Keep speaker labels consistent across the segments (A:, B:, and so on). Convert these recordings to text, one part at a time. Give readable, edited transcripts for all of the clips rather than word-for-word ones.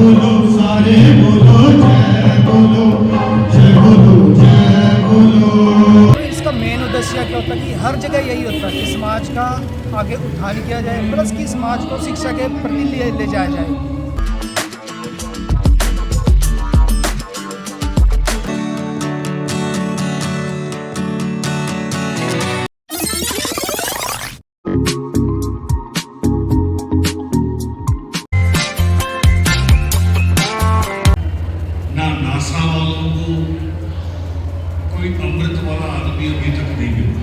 A: बोलो सारे बोलो जय बोलो जय बोलो जय बोलो।
B: इसका मेन उद्देश्य क्या होता है कि हर जगह यही होता है कि समाज का आगे उत्थान किया जाए, प्लस कि समाज को शिक्षा के प्रति ले जाया जाए।
C: ना नासा वालों को कोई अमृत वाला आदमी अभी तक नहीं मिला।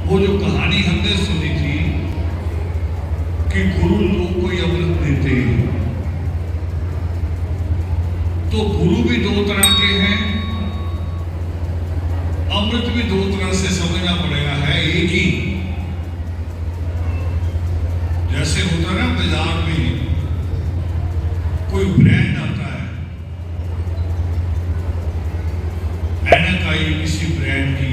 C: वो जो कहानी हमने सुनी थी कि गुरु लोग कोई अमृत देते हैं, तो गुरु भी दो तरह के हैं, अमृत भी दो तरह से समझना पड़ेगा। है एक ही, जैसे होता है ना बाजार में कोई ब्रांड आता है, ऐनक आई किसी ब्रांड की,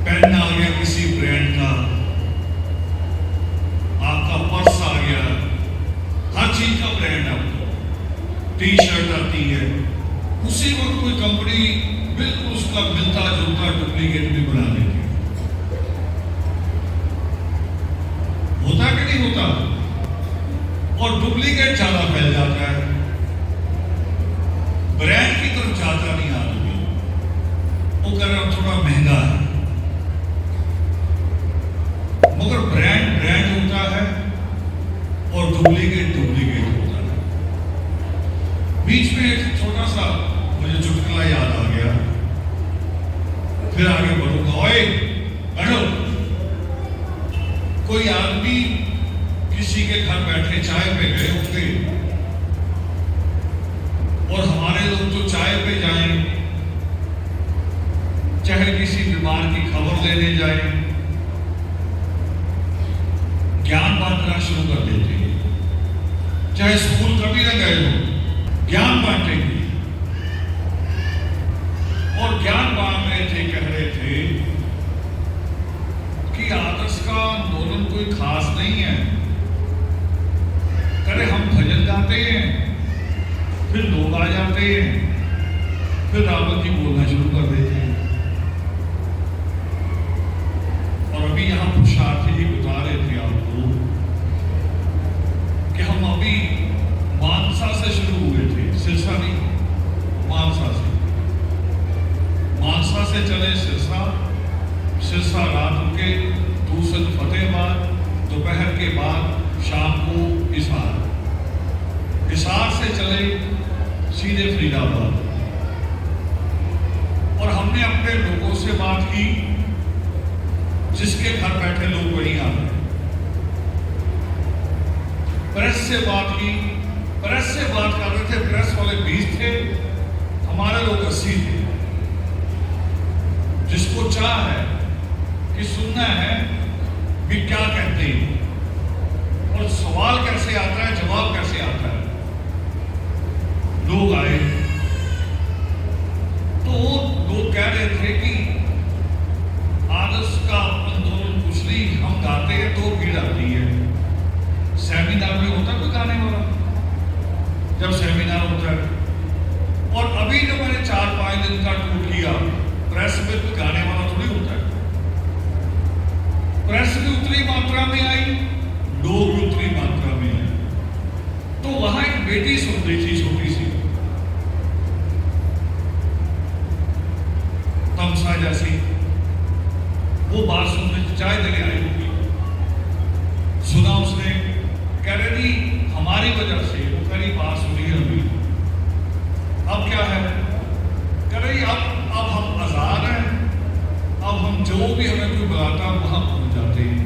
C: पेन आ गया किसी ब्रांड का, आपका पर्स आ गया, हर चीज का ब्रांड आपको, टी शर्ट आती है, उसी वक्त कोई कंपनी बिल्कुल उसका मिलता जुलता डुप्लीकेट भी बना देती है। होता कि नहीं होता? और डुप्लीकेट ज्यादा फैल जाता है, ब्रांड की तरफ जाता नहीं आदमी, वो कह रहा थोड़ा महंगा है, मगर ब्रांड ब्रांड होता है और डुप्लीकेट डुप्लीकेट होता है। बीच में एक छोटा सा मुझे चुटकुला याद आ गया, फिर आगे बढ़ूंगा। ओए बैठो। कोई आदमी किसी के घर बैठे चाय पे गए होंगे, और हमारे लोग तो चाय पे जाएं, चाहे किसी बीमार की खबर लेने जाएं, ज्ञान बांटना शुरू कर देते हैं। चाहे स्कूल कभी ना गए हो, ज्ञान बांटेंगे। और ज्ञान बांट रहे थे, कह रहे थे कि आदर्श का आंदोलन कोई खास नहीं है। करे हम भजन गाते हैं, फिर लोग आ जाते हैं, फिर रावण जी बोलना शुरू कर देते हैं। और अभी यहां पुरुषार्थी जी बता रहे थे आपको कि हम अभी मानसा से शुरू हुए थे, सिरसा नहीं, मानसा से। मानसा से चले सिरसा, सिरसा रात रुके, दूसरे फतेहाबाद, दोपहर के बाद शाम को हिसार, हिसार से चले सीधे फरीदाबाद। और हमने अपने लोगों से बात की, जिसके घर बैठे लोग वहीं आ गए। प्रेस से बात की, प्रेस से बात कर रहे थे, प्रेस वाले 20 थे, हमारे लोग 80 थे। जिसको चाह है कि सुनना है कि क्या कहते हैं और सवाल कैसे आता है, जवाब कैसे आता है, लोग आए। तो लोग कह रहे थे कि आदर्श का आंदोलन कुछ नहीं, हम गाते हैं तो भीड़ आती है। सेमिनार में होता कोई गाने वाला, जब सेमिनार होता है। और अभी जो मैंने 4-5 दिन का टूर किया, प्रेस में कोई गाने वाला थोड़ी होता है। प्रेस भी उतनी मात्रा में आई, लोग भी उतनी मात्रा में आए। तो वहां एक बेटी सुन रही थी, छोटी सी तमसा जैसी, वो बात सुन रही थी, चाय देने आई होगी। सुना उसने, कह रही थी हमारी वजह से, वो कह रही बात सुनी अभी, अब क्या है? कह रही अब हम आजाद हैं, अब हम जो भी हमें कोई बुलाता वहां पहुंच जाते हैं।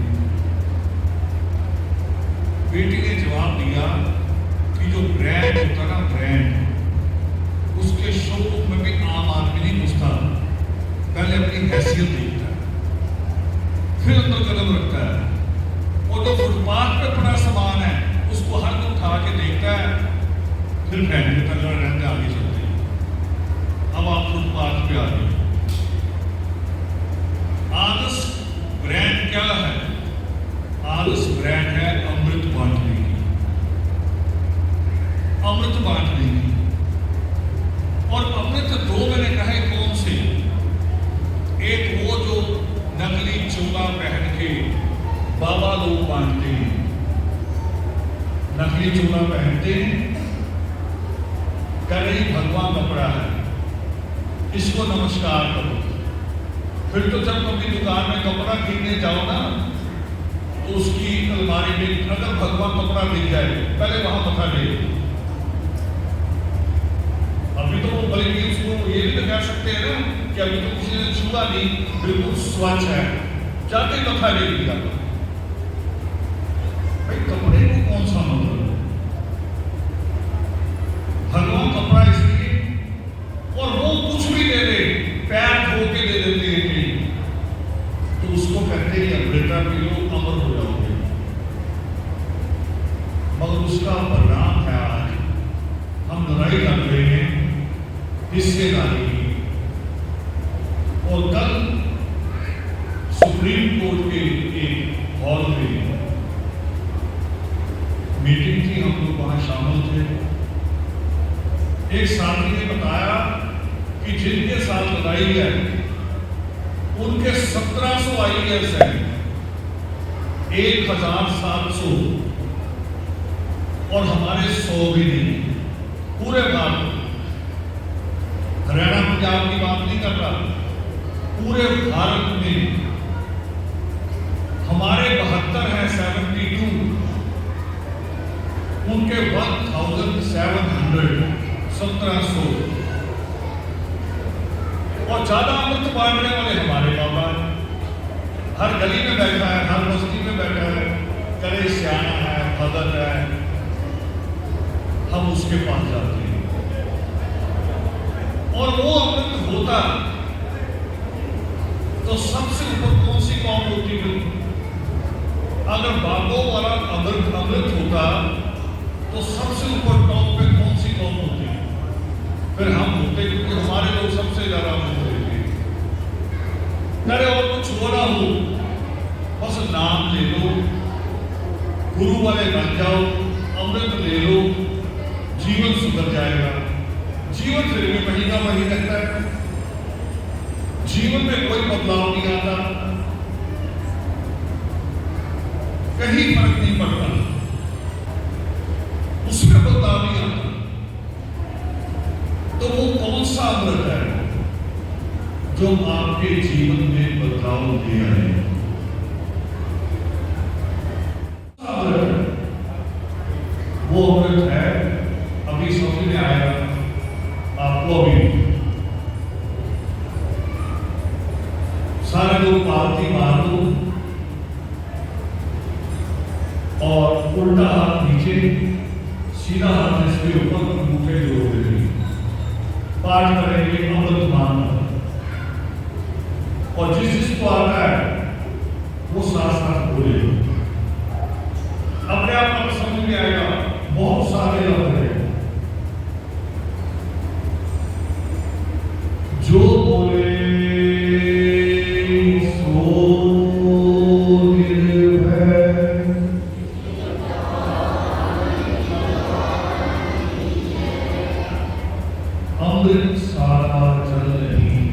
C: बेटी ने जवाब दिया कि जो ब्रांड होता ना, ब्रांड, उसके शोरूम में भी आम आदमी नहीं घुसता, पहले अपनी हैसियत देखता है, फिर अंदर कदम रखता है। और जो फुटपाथ पे पड़ा सामान है, उसको हर कोई उठा के देखता है, फिर ब्रांड के तगड़ा रहता आगे चलते हैं। अब आप फुटपाथ पे आ गए। आदर्श ब्रांड क्या है? आदर्श ब्रांड है अमृत काठिए चोला पहनते हैं, कह रही भगवान कपड़ा है, इसको नमस्कार करो। फिर तो जब कभी दुकान में कपड़ा खरीदने जाओ ना, तो उसकी अलमारी में अगर भगवान कपड़ा मिल जाए, पहले वहां मथा टेको। अभी तो वो बल्कि उसको ये भी तो कह सकते हैं ना कि अभी तो किसी ने छुआ नहीं, बिल्कुल स्वच्छ है, जाते मथा टेक दिया। भाई कपड़े को कौन सा मतलब है? भगवान कपड़ा इसलिए, और वो कुछ भी दे दे, पैर धो के दे देते हैं, तो उसको कहते हैं अमृता पी लो, अमर हो जाओगे। मगर उसका परिणाम है आज हम लड़ाई लड़ रहे हैं हिस्सेदारी की। और कल सुप्रीम कोर्ट के एक हॉल में मीटिंग थी, हम लोग वहां शामिल थे। एक साथी ने बताया कि जिनके साथ लड़ाई है उनके 1700 IAS है, 1700, और हमारे 100 भी नहीं। पूरे भारत, हरियाणा पंजाब की बात नहीं कर रहा, पूरे भारत में हमारे 72 हैं, 72, उनके 1700, 1700, और ज्यादा अमृत बांटने वाले हमारे बाबा हर गली में बैठा है, हर बस्ती में बैठा है, करे सियाना है, भगत है, हम उसके पास जाते हैं। और वो अमृत होता तो सबसे ऊपर कौन सी कौम होती है? अगर बाबों वाला अमृत होता तो सबसे ऊपर टॉप पे कौन सी कौम होती? फिर हम होते, क्योंकि हमारे लोग सबसे ज्यादा होते थे। अरे और कुछ हो ना हो, बस नाम ले लो, गुरु वाले बन जाओ, अमृत ले लो, जीवन सुधर जाएगा। जीवन फिर भी महीना वही रहता है, जीवन में कोई बदलाव नहीं आता, कहीं फर्क नहीं पड़ता, उसमें बदलाव नहीं आता। तो वो कौन सा अमृत है जो आपके जीवन में बदलाव दे आए? वो अमृत है, अभी समझ में आएगा आपको। अभी सारे लोग पालती मार दो और उल्टा हाथ नीचे, सीधा हाथ इसके ऊपर, अंगूठे जोड़ देंगे, पाठ करेंगे अमृत मान, और जिसको आता है वो साथ साथ बोले, अपने आप को समझ में आएगा। बहुत सारे लोग हैं जो बोले सो निर्भय, अमृत सारा जल नहीं,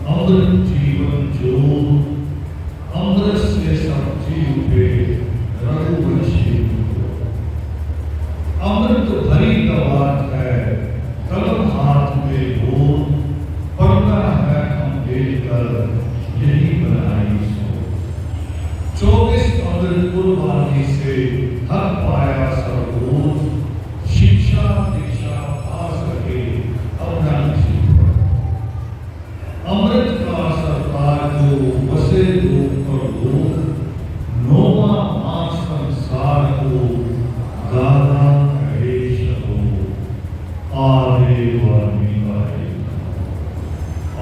C: अमृत जीवन जो, अमृत से सब जीव पे रघुवंशी। अमृत भरी दवात है, कलम हाथ में हो, पढ़ना है हम देखकर यही बनाई सो। 24 अमृत कुर्बानी से हक पाया सर्वोज, शिक्षा दीक्षा पा सके अपना जीवन। अमृत का सरकार जो बसे रूप पर हो, नोमा मां संसार को गाना आरे वाणी वारे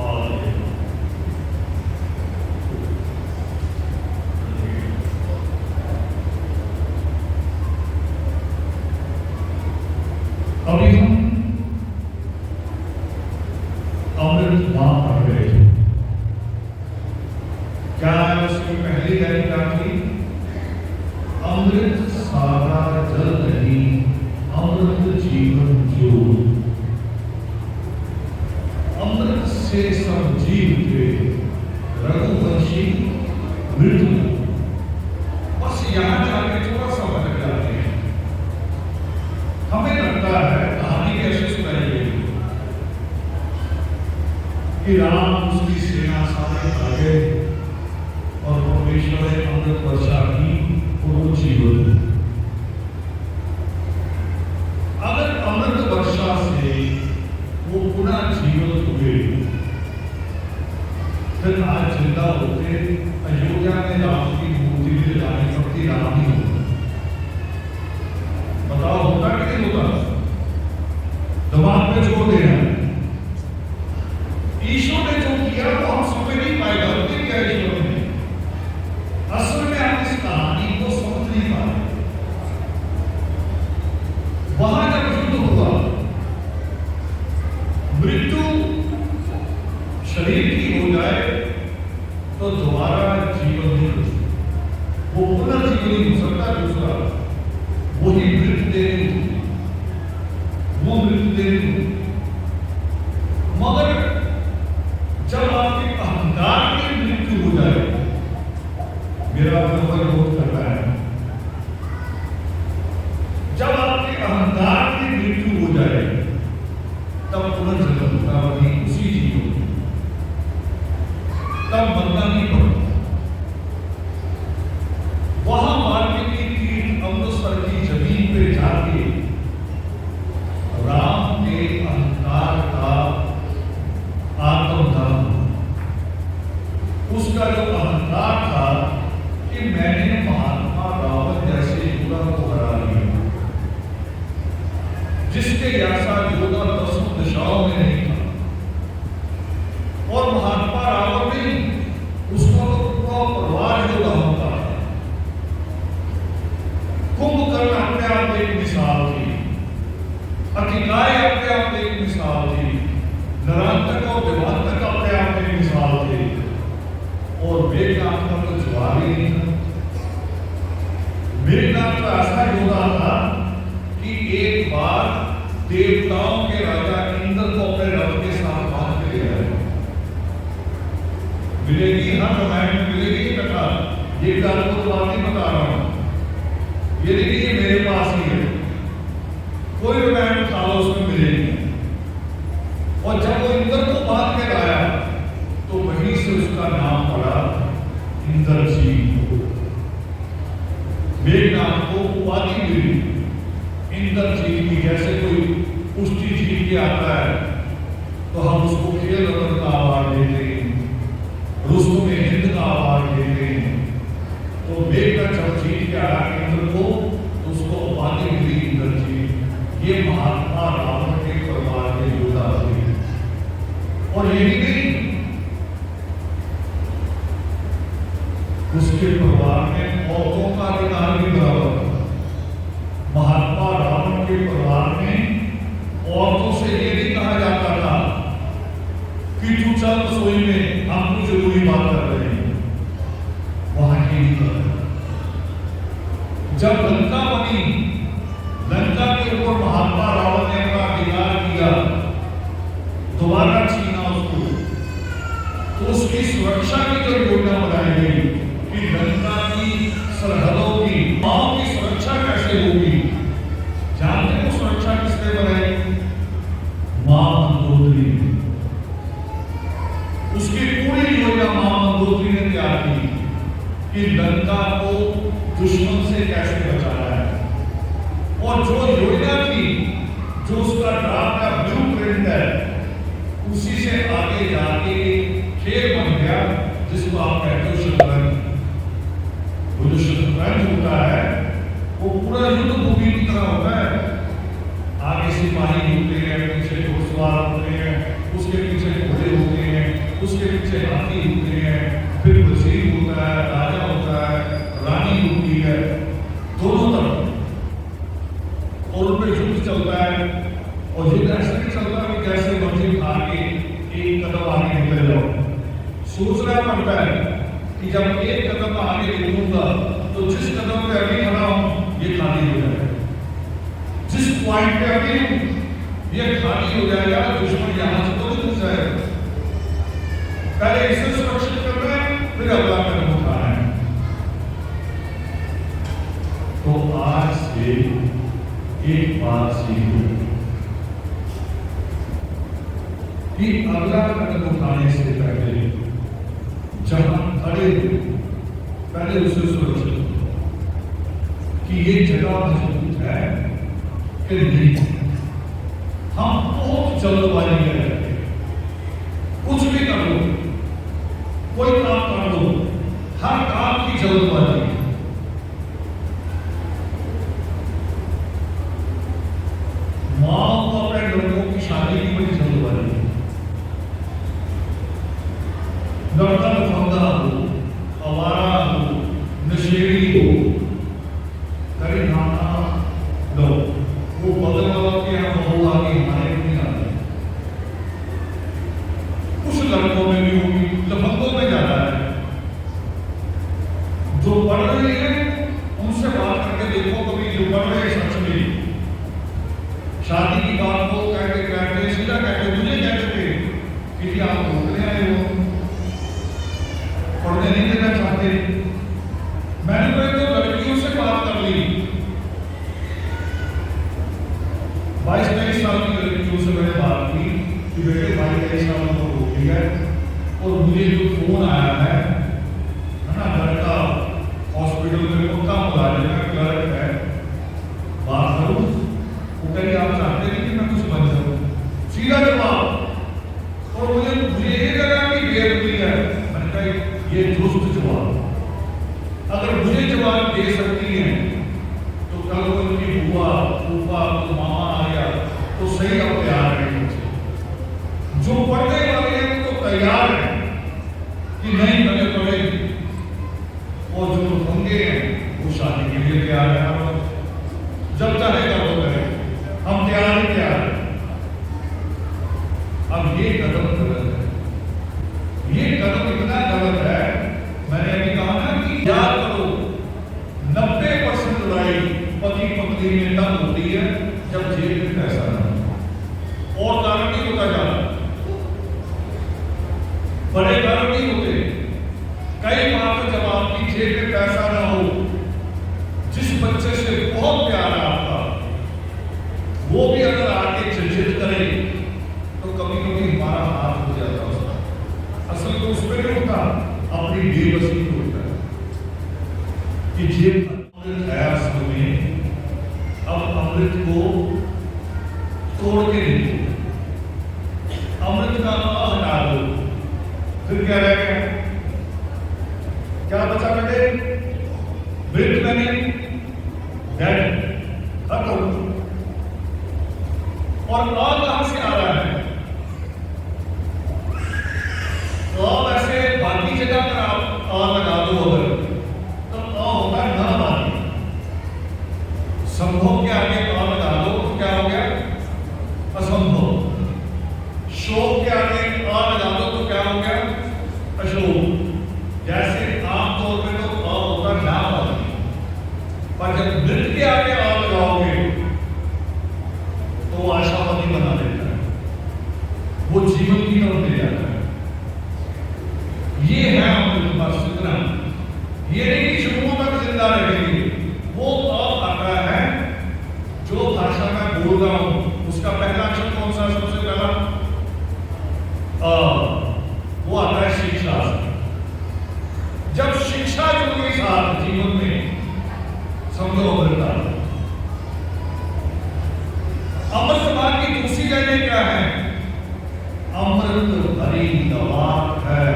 C: आरे। अभी हम अमृत मां पढ़ रहे थे। क्या उसकी पहली लाइन क्या थी? अमृत सारा जल नहीं, अमृत जीवन जो, अमृत से सब जीव थे रघुवंशी मृत्यु। बस यहां जाके थोड़ा सा भटक जाते हैं। कि राम उसकी सेना सारे भागे और परमेश्वर ने अमृत वर्षा की और जीवन। अगर अमृत वर्षा से वो पुनः जीवित हुए, फिर आज जिंदा होते अयोध्या में राम की मूर्ति भी लानी पड़ती, राम ही होता। बताओ होता कि नहीं होता? दिमाग में जोड़ देना। ईश्वर ने जो किया वो हम समझ नहीं पाएगा कि क्या ईश्वर ने। असल में आप इस कहानी को समझ नहीं पा रहे। वहां जब युद्ध हुआ, मृत्यु शरीर की हो जाए तो दोबारा जीवन नहीं हो सकता, वो पुनर्जीवन नहीं हो सकता। दूसरा वही मृत्यु देनी होती, वो मृत्यु देनी होती। मगर जब आपके अहंकार की मृत्यु हो जाए, मेरा विरोध कर रहा है, जब आपके अहंकार की मृत्यु हो जाए तब पुनर्जन्म होता, वही उसी जीवन तब मरना नहीं पड़ता। वहां वाल्मीकि की अमृतसर की जमीन पे जाके राम के अहंकार का आत्मदान, उसका जो अहंकार था कि मैंने महात्मा रावण जैसे योद्धा को हरा लिया, जिसके ऐसा योद्धा 10 दिशाओं में नहीं था। और महात्मा रावण नहीं, उसका तो पूरा परिवार योद्धा होता था। कुंभकर्ण अपने आप में एक मिसाल थी, अतिकाय अपने आप में एक मिसाल थी, नरांतक और देवांतक अपने आप में एक मिसाल थे, और मेघनाथ का तो जवाब ही नहीं था। मेघनाथ तो ऐसा योद्धा था कि एक बार देवताओं के राजा इंद्र को अपने रथ के साथ बांध के ले आए। मिलेगी, हाँ रामायण में मिलेगी कथा, ये बात को बात नहीं बता रहा हूं, ये देखिए मेरे पास ही है, कोई रामायण उठा लो उसमें मिलेगी। और जब वो इंद्र को बांध के लाया तो वहीं से उसका नाम पड़ा इंद्रजीत। मेघनाथ को उपाधि मिली इंद्रजीत की। जैसे कोई कुश्ती जीत के आता है तो हम उसको खेल रत्न का अवार्ड देते हैं, रुस्तुम में हिंद का अवार्ड देते हैं। तो मेघनाथ जब जीत के आया इंद्र को तो उसको उपाधि मिली इंद्रजीत। ये महात्मा रावण के परिवार के योद्धा थे। और यही नहीं, उसके परिवार में औरतों का अधिकार भी बराबर था। महात्मा रावण के परिवार में औरतों से ये नहीं कहा जाता था कि तू चल रसोई में, हम कुछ जरूरी बात कर रहे हैं। वहां की नहीं कर। जब लंका बनी, लंका के ऊपर महात्मा रावण ने अपना अधिकार किया, दोबारा छीना उसको, तो उसकी सुरक्षा की जो योजना बनाई गई कि लंका की सरहदों की, गांव की सुरक्षा कैसे होगी। जानते हो सुरक्षा किसने बनाई? मां मंदोदरी। उसकी पूरी योजना मां मंदोदरी ने तैयार की कि लंका को दुश्मन से कैसे बचाना है। और जो योजना थी, जो उसका ड्राफ्ट का ब्लूप्रिंट है, उसी से आगे जाके खेल बन गया जिसको आप कहते हो शतरंज। वो जो शतरंज होता है वो पूरा युद्ध भूमि की तरह होता है। आगे सिपाही होते हैं, पीछे घुड़सवार होते हैं, उसके पीछे घोड़े होते हैं, उसके पीछे हाथी होते हैं, फिर वजीर होता है, राजा होता है, रानी होती है, दोनों तरफ। और उनमें युद्ध चलता है। और युद्ध ऐसे नहीं चलता कि जैसे मर्जी आगे एक कदम आगे निकल जाओ। सोचना पड़ता है कि जब एक कदम आगे निकलूंगा तो जिस कदम पे अभी खड़ा हूं ये खाली हो जाएगा, जिस पॉइंट पे अभी हूं ये खाली हो जाएगा, दुश्मन यहां से तो घुस जाएगा। पहले इसे सुरक्षित करना है, फिर अगला कदम उठाना है। तो आज से एक बात सीखो, कि अगला कदम उठाने से पहले जहां खड़े हो पहले उसे सुरक्षित कि ये जगह मजबूत है कि नहीं। हम बहुत जल्दबाजी में रहते हैं, कुछ भी कर लो, कोई काम कर लो, हर काम की जल्दबाजी। माँ को अपने लड़कों की शादी की बड़ी जल्दबाजी, लड़का लफंगा हो, आवारा हो, नशेड़ी हो, करे नाना लो, वो बगल वालों के यहाँ बहू आ गई, हमारे नहीं आते। कुछ लड़कों में भी होगी, लफंगों में ज्यादा है। जो पढ़ रही है उनसे बात करके देखो, कभी जो पढ़ रहे सच में शादी की बात को कहते सीधा कहते, मुझे कहते थे कि आप रोकने आए हो, पढ़ने नहीं देना चाहते। मैंने तो लड़कियों से बात कर ली, 22-23 साल की लड़कियों से मैंने बात की कि बेटे 22-23 साल को रोक लिया और मुझे जो फोन आया है ना, लड़का हॉस्पिटल में पक्का मुलाजिम है, क्लर्क है, बात करूं? वो कहीं आप चाहते नहीं कि मैं कुछ बन जाऊं? सीधा जवाब। और मुझे ये लगा कि बेअदबी है। मैंने कहा ये दुरुस्त जवाब, अगर मुझे जवाब दे सकती है तो कल को उनकी बुआ फूफा तो मामा आ गया तो सही अब तैयार है। जो पढ़ने वाले हैं तो तैयार है कि नहीं बने पड़े, और जो होंगे वो शादी के लिए तैयार है। जब चाहे तब वो करें, हम तैयार ही तैयार हैं। अब ये कदम गलत है, ये कदम इतना गलत है। मैंने अभी कहा ना कि याद करो 90% लड़ाई पति पत्नी में तब होती है जब जेब में पैसा ना हो, और कारण नहीं होता ज्यादा, बड़े कारण नहीं होते। कई बार तो जब आपकी जेब में पैसा ना हो, जिस बच्चे से बहुत प्यार है आपका, वो भी अगर आके झिझक करे तो कभी कभी हमारा हाथ हो जाता है उसका। असल तो उस पर नहीं होता, अपनी बेबसी को होता है कि जेब है असल में। अब अमृत को तोड़ के नहीं, अमृत का हटा दो, फिर क्या रह गया? क्या बचा बेटे? मृत मैंने डेड खत्म। और आ कहां से आ रहा है? तो अब ऐसे बाकी जगह पर आप आ लगा दो अगर, तो आ होगा ना बाकी। संभव के आगे आ लगा दो तो क्या हो गया? असंभव। शोक के आगे आ लगा दो तो क्या हो गया? अशोक। जैसे आमतौर पर तो आ होगा ना बाकी, पर जब मृत के आगे आ लगाओगे तो आशावादी बना देता है, वो जीवन की तरफ ले जाता है। ये है अमृत का सिद्धांत। ये नहीं कि शुरुओं तक जिंदा रहेंगे, वो अब आता है जो भाषा में बोल रहा हूं उसका पहला अक्षर कौन सा? सबसे पहला वो आता है शिक्षा। जब शिक्षा जुड़े साथ जीवन में, समझो अमृत। अमृत समाज की दूसरी लाइन क्या है? अमृत भरी दवा है,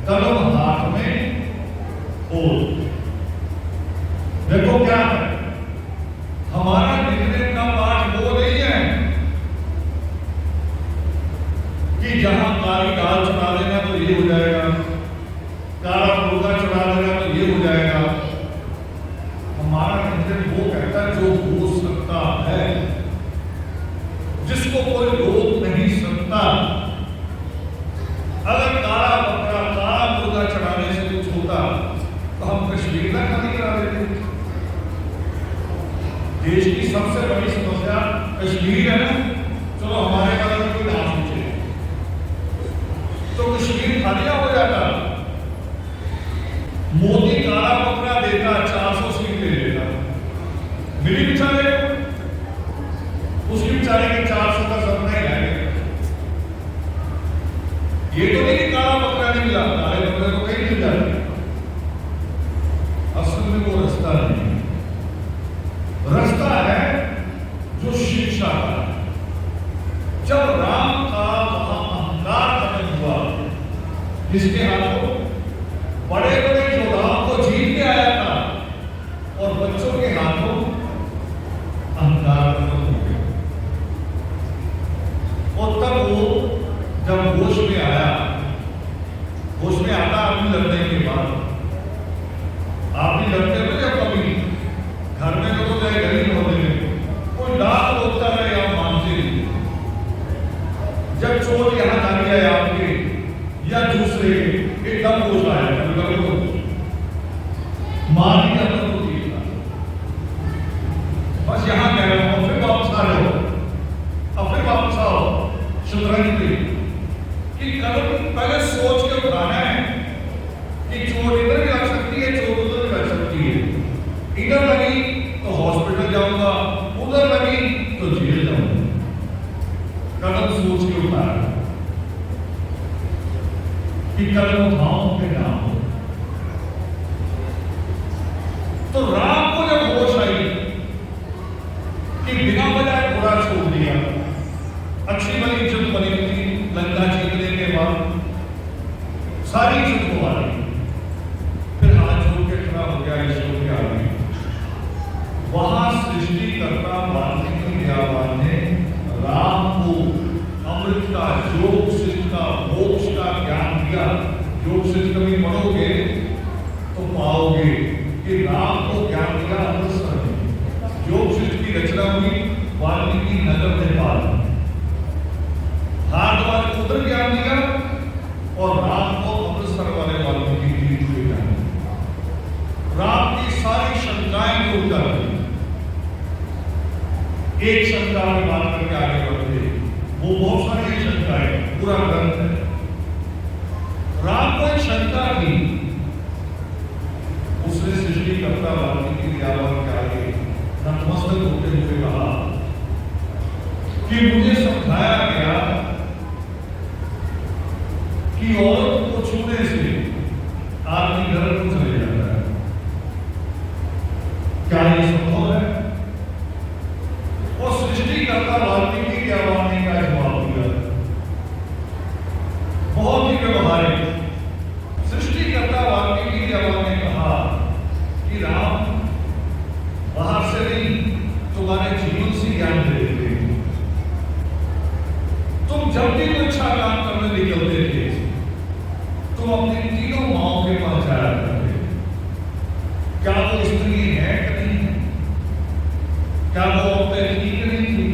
C: कलम हाथ में हो। देखो क्या है, हमारा नित्य का पाठ वो नहीं है कि जहां काली दाल चढ़ा देना तो ये हो जाएगा, काला मुर्गा चढ़ा देना तो ये हो जाएगा। हमारा नित्य वो कहता है जो हो सकता है, जिसको कोई रोक नहीं सकता। अगर काला बकरा काला मुर्गा चढ़ाने से कुछ होता तो हम कश्मीर का खाली करा देते। देश की सबसे बड़ी समस्या कश्मीर है ना, चलो हमारे बारे में कोई ना सोचे तो कश्मीर खालिया हो जाता। मोदी काला बकरा देता, 400 सीट ले लेता, मिली बेचारे उसकी बेचारे के 400 का सपना ही है। ये तो नहीं कि काला बकरा नहीं मिला, काले बकरे तो कहीं मिल जाते, असल में वो रास्ता नहीं, रास्ता है जो शिक्षा का है। जब राम का वहां अहंकार खत्म हुआ, जिसके हाथों बड़े बड़े योद्धाओं को जीत के आया था और बच्चों के हाथों अहंकार खत्म हो गया, और तब वो जब होश में आया, होश में आता आदमी लड़ने के बाद, आप भी लड़ते हो जब कभी घर में तो चाहे गरीब होते हैं, कोई डाक बोलता रहे आप मानते नहीं, जब चोर यहां आ गया आपके या दूसरे एकदम होश आया, कभी तो मार दिया तो ठीक था, बस यहां कह रहा हूं, फिर वापस आ जाओ, अब फिर वापस आओ शतरंज पे, कि कदम पहले सोच के उठाना है कि चोट इधर भी लग सकती है, चोट उधर भी लग सकती है, इधर लगी तो हॉस्पिटल जाऊंगा, उधर लगी तो जेल जाऊंगा, कदम सोच के उठाना कि कदम उठाऊं कि ना हो। तो राम को जब होश आई कि बिना वजह घोड़ा छोड़ दिया, अच्छी भली इज्जत बनी थी लंका जीतने के बाद, सारी इज्जत को आ रही, फिर हाथ जोड़ के खड़ा हो गया ईश्वर के आगे, वहां सृष्टिकर्ता वाल्मीकि व्यापार ने राम को अमृत का, योग सिद्ध का, मोक्ष का ज्ञान दिया। योग सिद्ध कभी पढ़ोगे तो पाओगे कि राम को ज्ञान दिया अमृतसर में, योग सिद्ध की रचना हुई वाल्मीकि नगर नेपाल, भारद्वाज को उधर ज्ञान दिया और राम को अमृतसर वाले वाल्मीकि जी ज्ञान। राम की सारी शंकाएं दूर कर दी, एक शंका में बात करके आगे बढ़ते, वो बहुत सारी शंकाएं, पूरा ग्रंथ है। राम को एक शंका थी, उसने सृष्टिकर्ता वाल्मीकि व्यापार के आगे नतमस्तक होते हुए कहा कि मुझे समझाया गया कि औरत को छूने से आदमी नरक में चले जाता है, क्या ये संभव है? और सृष्टिकर्ता वाल्मीकि व्यापार ने क्या जवाब दिया, बहुत ही व्यवहारिक। सृष्टिकर्ता वाल्मीकि व्यापार ने कहा कि राम बाहर से नहीं, तुम्हारे जीवन से ज्ञान दे देते, तुम जब भी कोई अच्छा काम करने निकलते थे, तुम अपनी तीनों माओं के पास जाया करते, क्या वो स्त्री है कि नहीं है, क्या वो औरतें थी कि नहीं थी,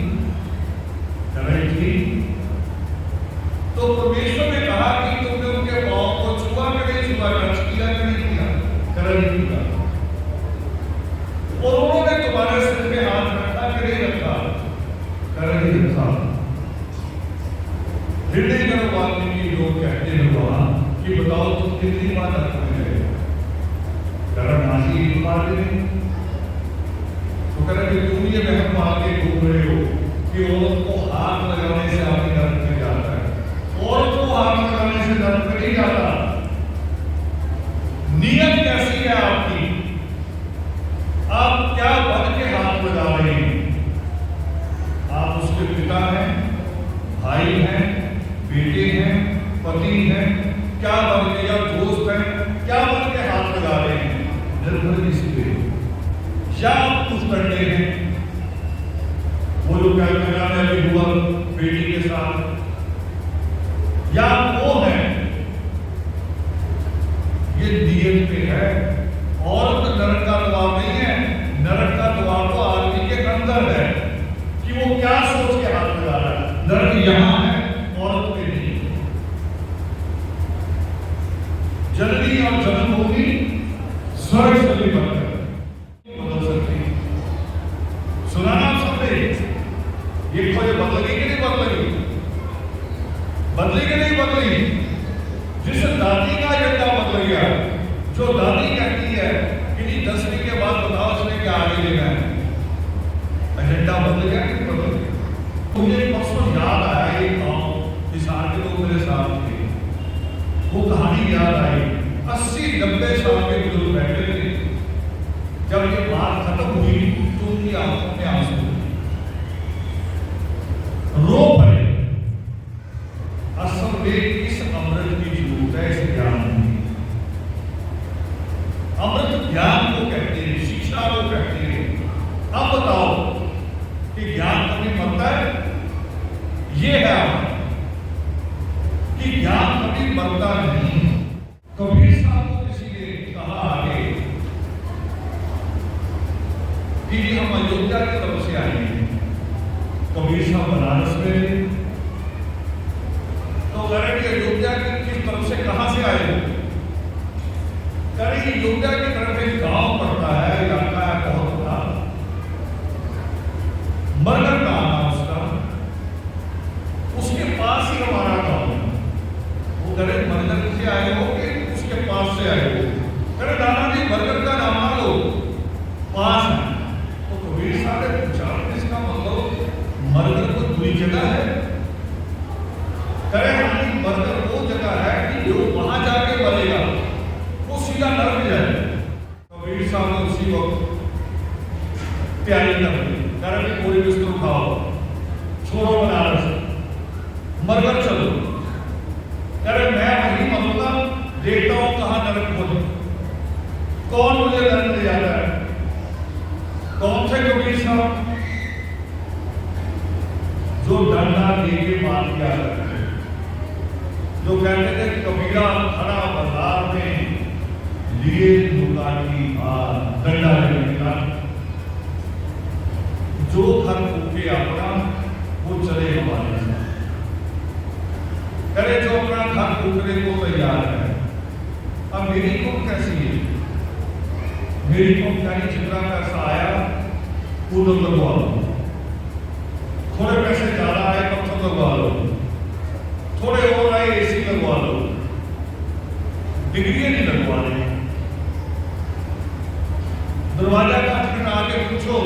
C: नहीं थी, तो परमेश्वर ने कहा कि तुमने उनके पांव को छुआ कि नहीं छुआ, टच किया कि नहीं किया, कर नहीं किया, और उन्होंने तुम्हारे सिर पे हाथ रखा कि नहीं रखा, कर नहीं रखा। हृदय करो वाल्मीकि लोग कहते हैं वहां कि बताओ तुम कितनी बार रखते गए, करम नासी एक बार नहीं, तो कह रहे तुम ये वहम पाल के घूम रहे हो कि औरत को हाथ लगाने से आपके दर्द में जाता है, औरत को हाथ लगाने से दर्द में नहीं जाता। नियत कैसी है आपकी, आप क्या बन के हाथ लगा रहे हैं, आप उसके पिता हैं, भाई हैं, बेटे हैं, पति हैं, क्या बन के, या दोस्त हैं, क्या बन के हाथ लगा रहे हैं, निर्भर इस पे, या आप कुछ करते हैं, वो लोग क्या करना है कि हुआ बेटी के साथ, या वो है, ये नियत पे है। औरत नरक का दबाव नहीं है, नरक का दबाव तो आदमी के अंदर है कि वो क्या सोच के हाथ लगा रहा है, नरक यहां है, औरत पे नहीं। जननी और जन्मभूमि स्वर्ग से भी बदल सकती, सुनाना सबने, ये खोज बदलेगी कि नहीं बदलेगी, बदली कि नहीं बदली, जिस दादी का एजेंडा बदल गया, जो दादी कहती है कि नहीं 10वीं के बाद बताओ इसने क्या आगे लेना है, एजेंडा बदल गया कि बदल गया। मुझे परसों याद आया एक गाँव, हिसार के लोग मेरे साथ थे, वो कहानी याद आई। 80-90 साल के बुजुर्ग बैठे थे, जब ये बात खत्म हुई तो उनकी आंखों में आंसू रो पड़े। असल में इस अमृत की जरूरत है, इस ज्ञान की। अमृत ज्ञान को कहते हैं, शिक्षा को कहते हैं। अब बताओ कि ज्ञान कभी मरता है? ये है अमृत कि ज्ञान कभी मरता नहीं। कबीर साहब को किसी ने कहा आगे कि हम अयोध्या की तरफ से आए हैं। कबीर साहब बनारस में, तो कह रहे कि अयोध्या की किस तरफ से, कहां से आए हो? कह रहे कि अयोध्या की तरफ एक गांव पड़ता है, इलाका है बहुत बड़ा, मरगर का नाम उसका, उसके पास ही हमारा गांव है। वो कह रहे मरगर से आए हो कि उसके पास से आए हो? कह रहे दादाजी मरगर का नाम ना लो, पास है। तो कबीर साहब ने पूछा इसका मतलब मरगर को दूरी जगह है? करे हानि मरगर वो जगह है कि जो वहां जाके मरेगा वो सीधा नरक जाए। कबीर साहब ने उसी वक्त तैयारी कर ली, करे पूरी बिस्तर उठाओ, छोड़ो बनारस, मरगर चलो। करे मैं वहीं मरूंगा, देखता हूं कहां नरक खोजे, कौन मुझे नरक ले जाता है। कौन से कबीर साहब? जो डंडा लेके मार किया करते थे, जो कहते थे कबीरा खड़ा बाजार में लिए दुकानी डंडा लेके, जो घर फूके अपना वो चले हमारे साथ। करे जो अपना घर फूकने को तैयार है। अब मेरी कौन कैसी है? मेरी कौन यानी जितना पैसा आया उधर लगवा लो, थोड़े पैसे ज्यादा आए पत्थर लगवा लो, थोड़े और आए एसी लगवा लो, डिग्री नहीं लगवा रहे। दरवाजा खटखटा के पूछो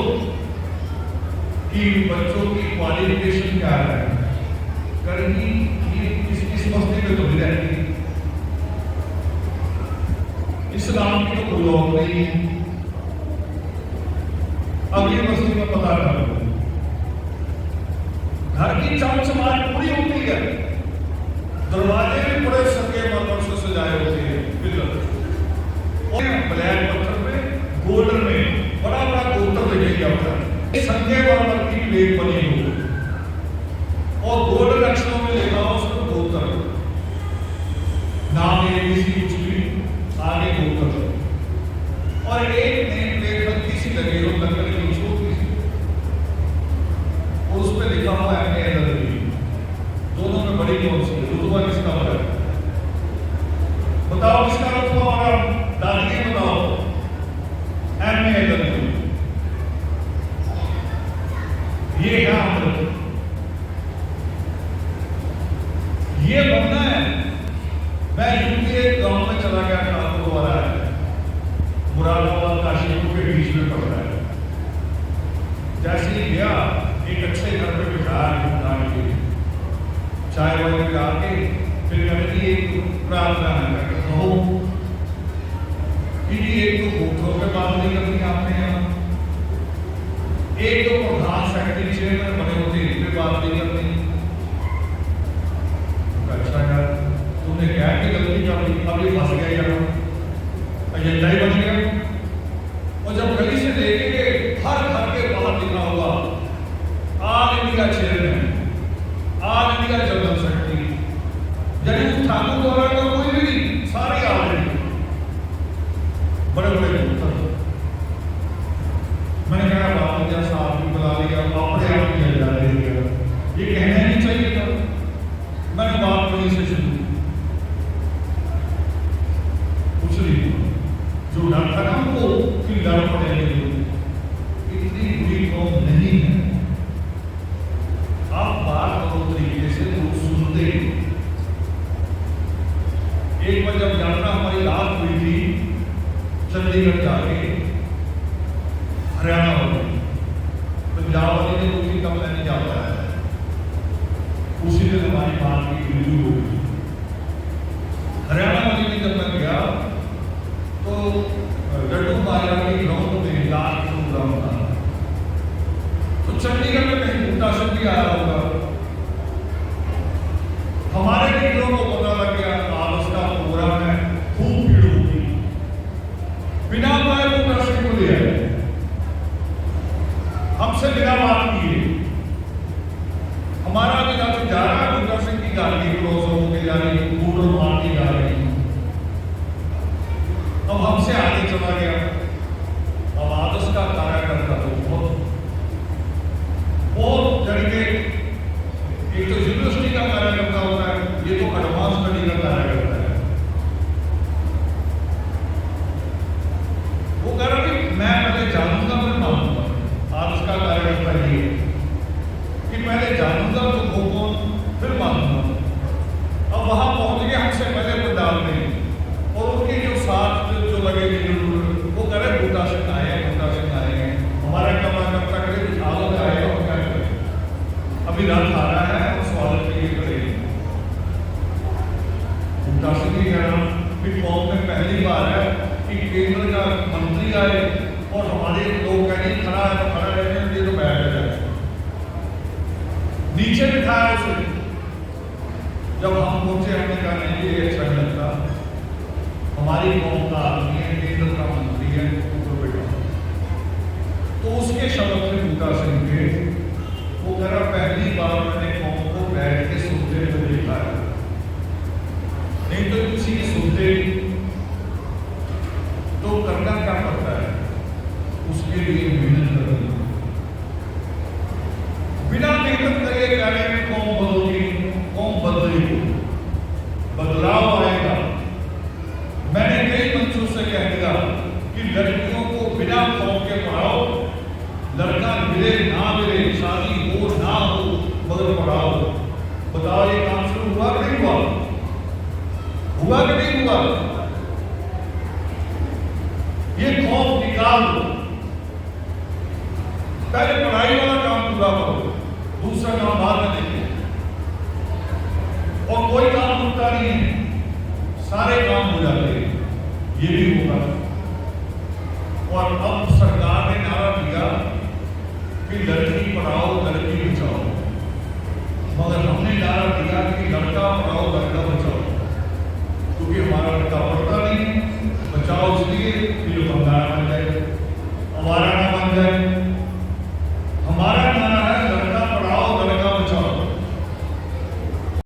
C: कि बच्चों की क्वालिफिकेशन क्या है, करेंगी इस बस्ती में तो नहीं रहती, इस्लाम की तो कोई लोग नहीं है, अगली बस्ती में पता कर लो। घर की चाल समाज पूरी होती है, दरवाजे भी बड़े सके मरमर से सजाए होते हैं, और ब्लैक पत्थर में गोल्डन में बड़ा बड़ा गोल्डन लिखेगा अपना संजय मरमर की प्लेट बनी हो और गोल्डन अक्षरों में लिखा हो उसको गोल्डन नाम ABC कुछ भी आगे गोल्डन, और एक नेम प्लेट रखी सी लगी हो लकड़ की छोटी सी, और उस पर लिखा हुआ है MA। दोनों में बड़ी कौन सी है? रुतबा किसका बड़ा है? बताओ किसका रुतबा बड़ा? दादी बताओ। MA। ये क्या अमृत? ये बनना है। मैं यूपी एक गांव में चला गया था, गुरुद्वारा है, मुरादाबाद काशीपुर के बीच में पड़ रहा है। जैसे ही गया एक अच्छे घर पे बिठाया के चाय वाय पिला के, फिर कहने की एक प्रार्थना है, कहो कि एक तो भूखों पे बात नहीं करनी आपने यहाँ, एक तो प्रधान सेक्रेटरी चेयरमैन बने होते इन पे बात नहीं करनी। अच्छा यार तुमने क्या की गलती कर दी, अब ये फंस गया यार, एजेंडा ही बन गया। और जब गली से देखेंगे हर घर के बाहर लिखा होगा all India chairman, all India general secretary, यानी उस ठाकुर द्वारा का कोई भी नहीं, सारे ऑलरेडी बड़े बड़े उत्तर। मैंने कहा बाबा जी साहब भी बुला लिया, अपने आप ही जा रहे हैं, ये कहना नहीं चाहिए था। मैंने बात वहीं से शुरू कुछ नहीं, जो डर था ना वो फिर डर पड़ेंगे, इतनी बुरी कौम नहीं है। आप बात करो तरीके से लोग सुनते। एक बार जब यात्रा हमारी रात हुई थी चंडीगढ़ जाके, हरियाणा वाले पंजाब वाले ने रोटी कम लेने जाता है, उसी दिन हमारी बात की रिव्यू हो गई। हरियाणा भी आया होगा, हमारे लीडरों को पता लग गया आज का प्रोग्राम है, खूब भीड़ होगी, बिना पाए बूटा सिंह को ले आए, हमसे बिना बात किए हमारा भी जब जा रहा है बूटा सिंह की गाड़ी क्रॉस होकर जा रही, बूढ़ मार की जा रही, अब हमसे आगे चला गया। अब आदर्श का कार्यकर्ता तो बहुत तरीके, एक तो यूनिवर्सिटी का कार्यकर्ता होता है, ये तो एडवांस स्टडी का कार्यकर्ता है। वो कह रहा कि मैं पहले जानूंगा फिर मानूंगा। आदर्श का कार्यकर्ता ये है कि पहले जानूंगा तो वो कौन, फिर मानूंगा। अब वहां पहुंच गए, हमसे पहले वो डाल दें और उनके जो साथ जो लगे वो करे बूटा सिंह आए, बूटा सिंह आए, हमारा कार्यकर्ता करे बिठाओ आए और क्या करें, अभी रात आ रहा है और स्वागत के लिए करेंगे। बूटा सिंह की कहना कि कौम में पहली बार है कि केंद्र का मंत्री आए और हमारे लोग कहें खड़ा है तो खड़ा रहने के लिए तो बैठ जाए, नीचे बिठाया उसे। जब हम पहुंचे हमने कहा नहीं ये अच्छा नहीं लगता, हमारी कौम का आदमी है, केंद्र का मंत्री है, तो बेटा। तो उसके शब्द से बूटा सिंह के वो कह रहा पहली बार मैंने कौम को बैठ के सुनते हुए देखा है, नहीं तो किसी की सुनते तो करना क्या पड़ता है, उसके लिए मेहनत करनी, बिना मेहनत करे कहने में कौम बदलेगी, कौम बदलेगी, बदलाव आएगा। मैंने कई मंचों से कह दिया कि लड़कियों को बिना फॉर्म के पढ़ाओ, लड़का मिले ना मिले, शादी हो ना हो, मगर पढ़ाओ। बताओ ये काम शुरू हुआ कि नहीं हुआ? हुआ कि नहीं हुआ? ये खौफ निकाल दो, पहले पढ़ाई वाला काम पूरा करो, दूसरा काम बाद में देखिए। और कोई काम रुकता नहीं है, सारे काम हो जाते हैं, ये भी होगा। और अब सरकार ने नारा दिया कि लड़की पढ़ाओ लड़की बचाओ, मगर हमने नारा दिया कि लड़का पढ़ाओ लड़का बचाओ।